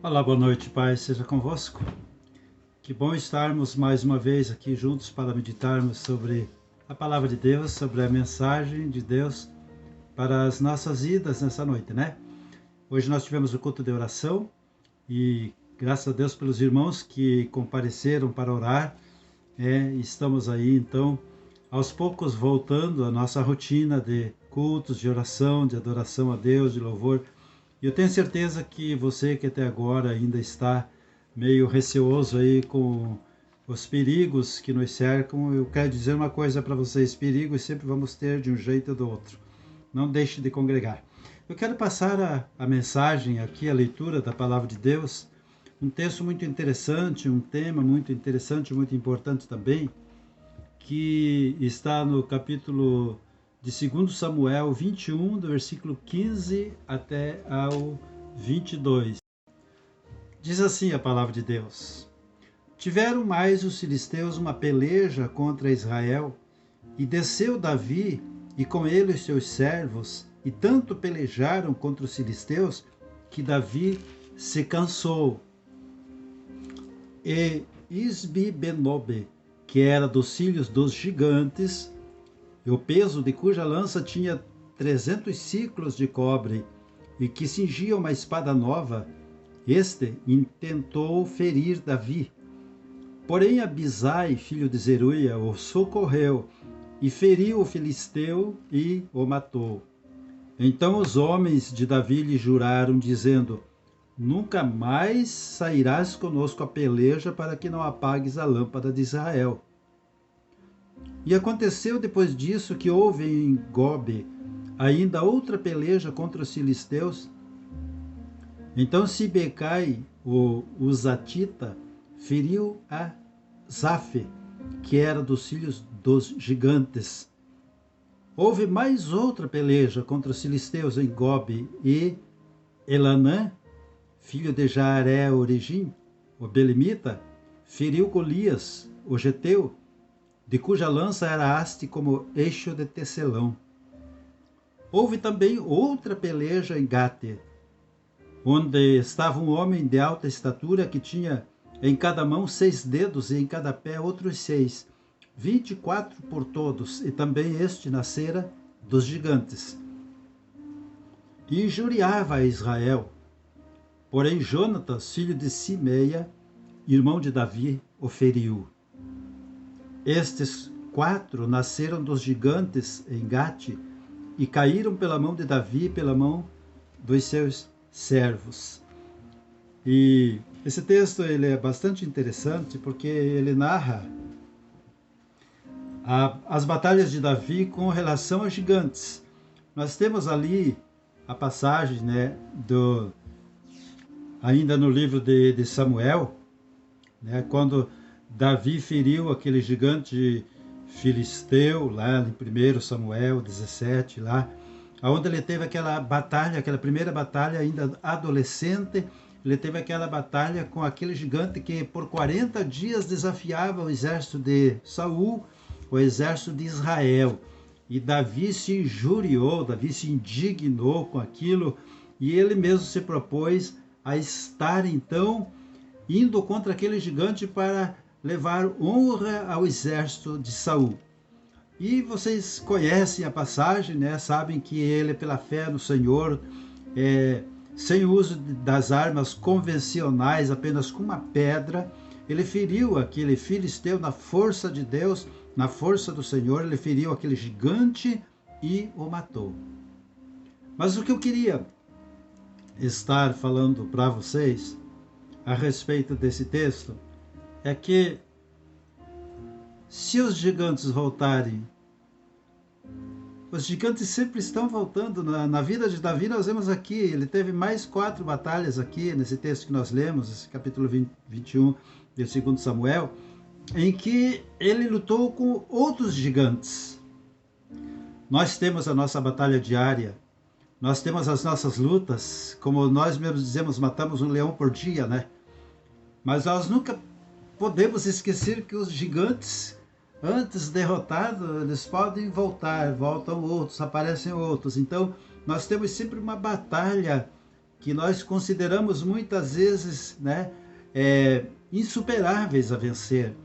Olá, boa noite, Pai, seja convosco. Que bom estarmos mais uma vez aqui juntos para meditarmos sobre a palavra de Deus, sobre a mensagem de Deus para as nossas vidas nessa noite, né? Hoje nós tivemos o culto de oração e graças a Deus pelos irmãos que compareceram para orar. Estamos aí então aos poucos voltando à nossa rotina de cultos, de oração, de adoração a Deus, de louvor. E eu tenho certeza que você que até agora ainda está meio receoso aí com os perigos que nos cercam, eu quero dizer uma coisa para vocês: perigos sempre vamos ter de um jeito ou do outro. Não deixe de congregar. Eu quero passar a mensagem aqui, a leitura da palavra de Deus, um texto muito interessante, um tema muito interessante, muito importante também, que está no capítulo de 2 Samuel 21, do versículo 15 até ao 22. Diz assim a palavra de Deus: Tiveram mais os filisteus uma peleja contra Israel, e desceu Davi, e com ele os seus servos, e tanto pelejaram contra os filisteus, que Davi se cansou. E Isbi-Benobe, que era dos filhos dos gigantes, e o peso de cuja lança tinha 300 ciclos de cobre, e que cingia uma espada nova, este intentou ferir Davi. Porém Abisai, filho de Zeruia, o socorreu, e feriu o filisteu e o matou. Então os homens de Davi lhe juraram, dizendo: Nunca mais sairás conosco a peleja, para que não apagues a lâmpada de Israel. E aconteceu depois disso que houve em Gobe ainda outra peleja contra os filisteus. Então Sibecai, o Uzatita, feriu a Zafe, que era dos filhos dos gigantes. Houve mais outra peleja contra os filisteus em Gobe, e Elanã, filho de Jaaré-Origim, o belemita, feriu Golias, o geteu, de cuja lança era haste como eixo de tecelão. Houve também outra peleja em Gate, onde estava um homem de alta estatura que tinha em cada mão 6 dedos e em cada pé outros 6, 24 por todos, e também este nascera dos gigantes. E injuriava a Israel. Porém Jonatas, filho de Simeia, irmão de Davi, o feriu. Estes 4 nasceram dos gigantes em Gate e caíram pela mão de Davi e pela mão dos seus servos. E esse texto ele é bastante interessante porque ele narra as batalhas de Davi com relação aos gigantes. Nós temos ali a passagem, ainda no livro de Samuel, quando Davi feriu aquele gigante filisteu, lá em 1 Samuel 17, lá, onde ele teve aquela batalha, aquela primeira batalha ainda adolescente. Ele teve aquela batalha com aquele gigante que por 40 dias desafiava o exército de Saul, o exército de Israel. E Davi se injuriou, Davi se indignou com aquilo, e ele mesmo se propôs a estar então indo contra aquele gigante para levar honra ao exército de Saul. E vocês conhecem a passagem, sabem que ele, pela fé no Senhor, sem o uso das armas convencionais, apenas com uma pedra, ele feriu aquele filisteu na força de Deus, na força do Senhor. Ele feriu aquele gigante e o matou. Mas o que eu queria estar falando para vocês a respeito desse texto é que, se os gigantes voltarem, os gigantes sempre estão voltando. Na vida de Davi nós vemos aqui, ele teve mais 4 batalhas aqui, nesse texto que nós lemos, esse capítulo 21 de 2 Samuel, em que ele lutou com outros gigantes. Nós temos a nossa batalha diária, nós temos as nossas lutas, como nós mesmos dizemos, matamos um leão por dia, Mas nós nunca podemos esquecer que os gigantes, antes derrotados, eles podem voltar, voltam outros, aparecem outros. Então, nós temos sempre uma batalha que nós consideramos muitas vezes, né, insuperáveis a vencer.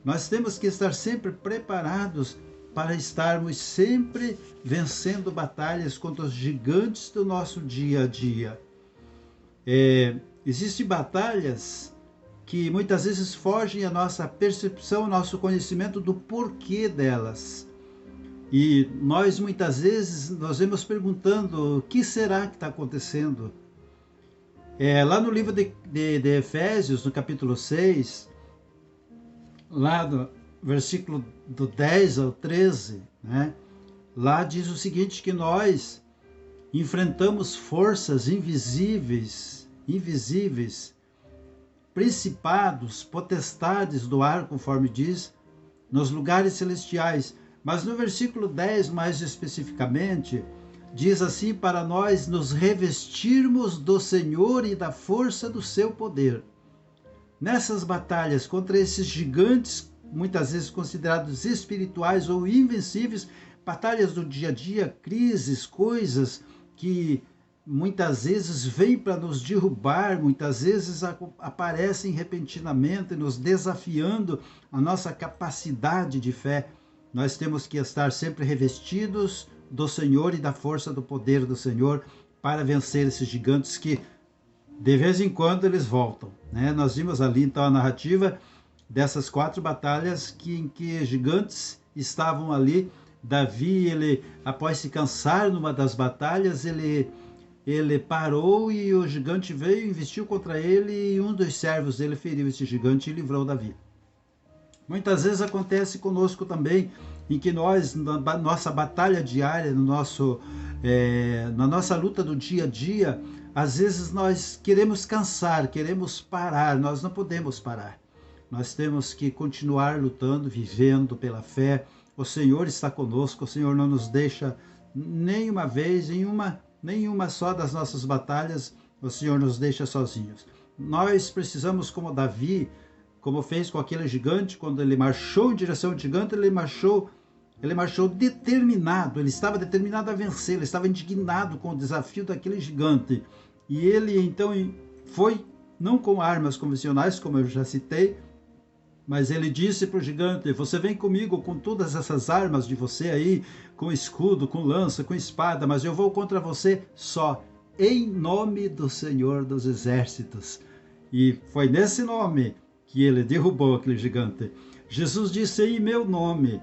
Nós temos que estar sempre preparados para estarmos sempre vencendo batalhas contra os gigantes do nosso dia a dia. Existem batalhas que muitas vezes fogem à nossa percepção, ao nosso conhecimento do porquê delas. E nós muitas vezes nós vemos perguntando: o que será que está acontecendo? Lá no livro de Efésios, no capítulo 6, lá no versículo do 10 ao 13, né? Lá diz o seguinte, que nós enfrentamos forças invisíveis, principados, potestades do ar, conforme diz, nos lugares celestiais. Mas no versículo 10, mais especificamente, diz assim, para nós nos revestirmos do Senhor e da força do seu poder. Nessas batalhas contra esses gigantes, muitas vezes considerados espirituais ou invencíveis, batalhas do dia a dia, crises, coisas que muitas vezes vêm para nos derrubar, muitas vezes aparecem repentinamente, nos desafiando a nossa capacidade de fé. Nós temos que estar sempre revestidos do Senhor e da força do poder do Senhor para vencer esses gigantes que de vez em quando eles voltam, né? Nós vimos ali então a narrativa dessas 4 batalhas em que gigantes estavam ali. Davi, ele após se cansar numa das batalhas, ele parou e o gigante veio, investiu contra ele e um dos servos dele feriu esse gigante e livrou Davi. Muitas vezes acontece conosco também, em que nós, na nossa batalha diária, na nossa luta do dia a dia, às vezes nós queremos cansar, queremos parar, nós não podemos parar. Nós temos que continuar lutando, vivendo pela fé. O Senhor está conosco, o Senhor não nos deixa nenhuma vez, nenhuma só das nossas batalhas, o Senhor nos deixa sozinhos. Nós precisamos, como Davi, como fez com aquele gigante, quando ele marchou em direção ao gigante, ele marchou determinado, ele estava determinado a vencer, ele estava indignado com o desafio daquele gigante. E ele então foi, não com armas convencionais, como eu já citei, mas ele disse para o gigante: você vem comigo com todas essas armas de você aí, com escudo, com lança, com espada, mas eu vou contra você só, em nome do Senhor dos Exércitos. E foi nesse nome que ele derrubou aquele gigante. Jesus disse: em meu nome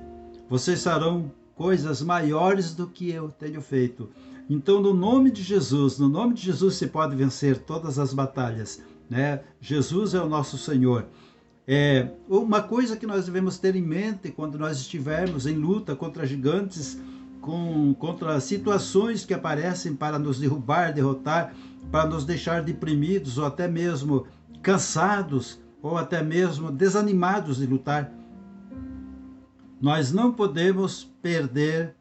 vocês farão coisas maiores do que eu tenho feito. Então, no nome de Jesus se pode vencer todas as batalhas, né? Jesus é o nosso Senhor. Uma coisa que nós devemos ter em mente quando nós estivermos em luta contra gigantes, contra situações que aparecem para nos derrubar, derrotar, para nos deixar deprimidos ou até mesmo cansados ou até mesmo desanimados de lutar. Nós não podemos perder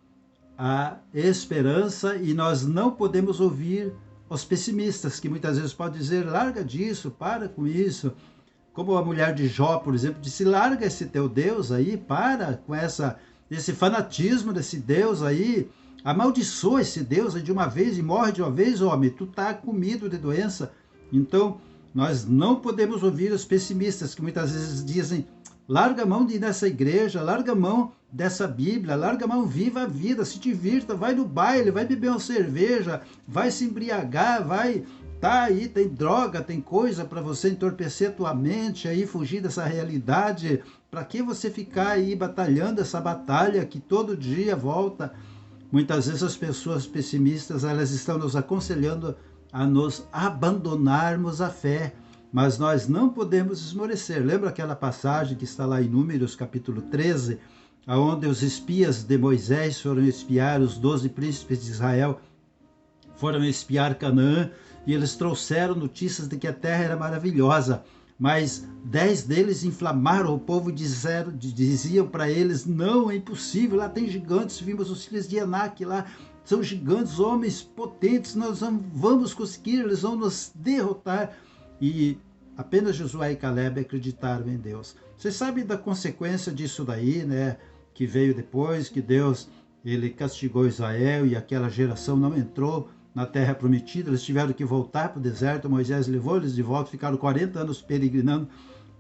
a esperança e nós não podemos ouvir os pessimistas, que muitas vezes podem dizer: larga disso, para com isso. Como a mulher de Jó, por exemplo, disse: larga esse teu Deus aí, para com esse fanatismo desse Deus aí, amaldiçoa esse Deus aí de uma vez e morre de uma vez, homem, tu tá comido de doença. Então, nós não podemos ouvir os pessimistas, que muitas vezes dizem: larga a mão de ir nessa igreja, larga a mão dessa Bíblia, larga a mão, viva a vida, se divirta, vai no baile, vai beber uma cerveja, vai se embriagar, vai... Tá aí, tem droga, tem coisa para você entorpecer a tua mente, aí fugir dessa realidade. Para que você ficar aí batalhando essa batalha que todo dia volta? Muitas vezes as pessoas pessimistas, elas estão nos aconselhando a nos abandonarmos a fé, mas nós não podemos esmorecer. Lembra aquela passagem que está lá em Números capítulo 13, onde os espias de Moisés foram espiar os 12 príncipes de Israel, foram espiar Canaã, e eles trouxeram notícias de que a terra era maravilhosa, mas 10 deles inflamaram o povo e diziam para eles: não, é impossível, lá tem gigantes, vimos os filhos de Anak lá, são gigantes, homens potentes, nós não vamos conseguir, eles vão nos derrotar. E apenas Josué e Caleb acreditaram em Deus. Vocês sabem da consequência disso daí, né? Que veio depois, que Deus, ele castigou Israel e aquela geração não entrou na terra prometida. Eles tiveram que voltar para o deserto. Moisés levou eles de volta, ficaram 40 anos peregrinando,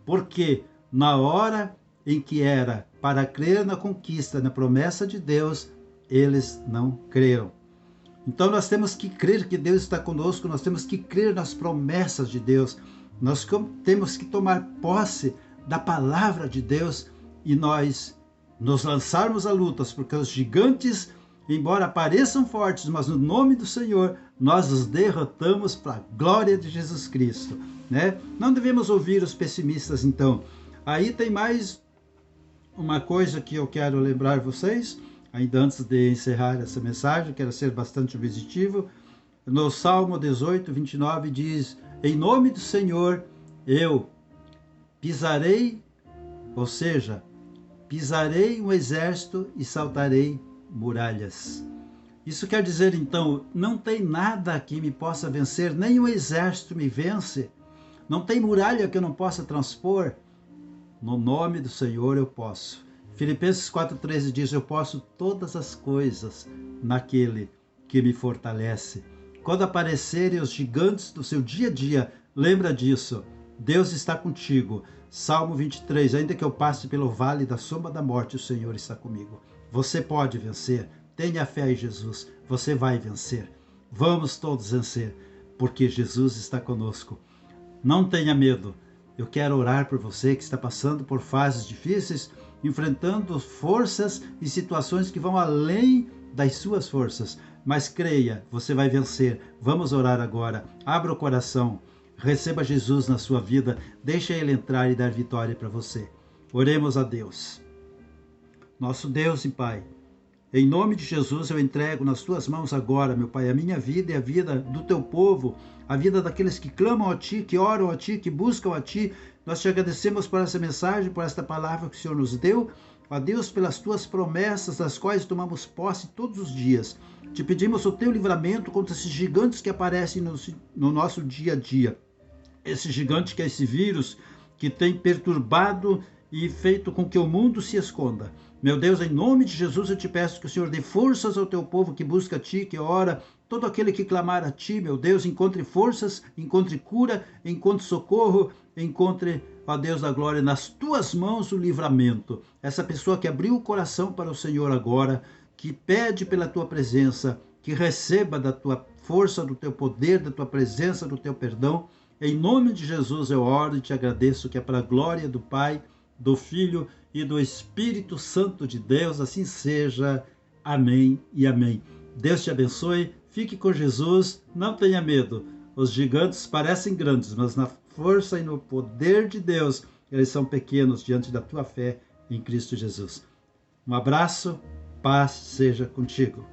porque na hora em que era para crer na conquista, na promessa de Deus, eles não creram. Então nós temos que crer que Deus está conosco, nós temos que crer nas promessas de Deus, nós temos que tomar posse da palavra de Deus e nós nos lançarmos a lutas, porque os gigantes, embora pareçam fortes, mas no nome do Senhor, nós os derrotamos para a glória de Jesus Cristo, né? Não devemos ouvir os pessimistas, então. Aí tem mais uma coisa que eu quero lembrar vocês, ainda antes de encerrar essa mensagem, quero ser bastante objetivo. No Salmo 18, 29 diz: em nome do Senhor eu pisarei, ou seja, pisarei um exército e saltarei muralhas. Isso quer dizer, então, não tem nada que me possa vencer, nem o exército me vence, não tem muralha que eu não possa transpor. No nome do Senhor eu posso. Filipenses 4,13 diz: eu posso todas as coisas naquele que me fortalece. Quando aparecerem os gigantes do seu dia a dia, lembra disso. Deus está contigo. Salmo 23, ainda que eu passe pelo vale da sombra da morte, o Senhor está comigo. Você pode vencer. Tenha fé em Jesus. Você vai vencer. Vamos todos vencer, porque Jesus está conosco. Não tenha medo. Eu quero orar por você que está passando por fases difíceis, enfrentando forças e situações que vão além das suas forças. Mas creia, você vai vencer. Vamos orar agora. Abra o coração. Receba Jesus na sua vida. Deixa Ele entrar e dar vitória para você. Oremos a Deus. Nosso Deus e Pai, em nome de Jesus eu entrego nas tuas mãos agora, meu Pai, a minha vida e a vida do teu povo, a vida daqueles que clamam a Ti, que oram a Ti, que buscam a Ti. Nós te agradecemos por essa mensagem, por esta palavra que o Senhor nos deu. Ó Deus, pelas tuas promessas, das quais tomamos posse todos os dias. Te pedimos o teu livramento contra esses gigantes que aparecem no nosso dia a dia. Esse gigante que é esse vírus que tem perturbado e feito com que o mundo se esconda. Meu Deus, em nome de Jesus eu te peço que o Senhor dê forças ao teu povo que busca a Ti, que ora. Todo aquele que clamar a Ti, meu Deus, encontre forças, encontre cura, encontre socorro, encontre, ó Deus da glória, nas Tuas mãos o livramento. Essa pessoa que abriu o coração para o Senhor agora, que pede pela Tua presença, que receba da Tua força, do Teu poder, da Tua presença, do Teu perdão. Em nome de Jesus eu oro e te agradeço, que é para a glória do Pai, do Filho e do Espírito Santo de Deus, assim seja. Amém e amém. Deus te abençoe, fique com Jesus, não tenha medo. Os gigantes parecem grandes, mas na força e no poder de Deus, eles são pequenos diante da tua fé em Cristo Jesus. Um abraço, paz seja contigo.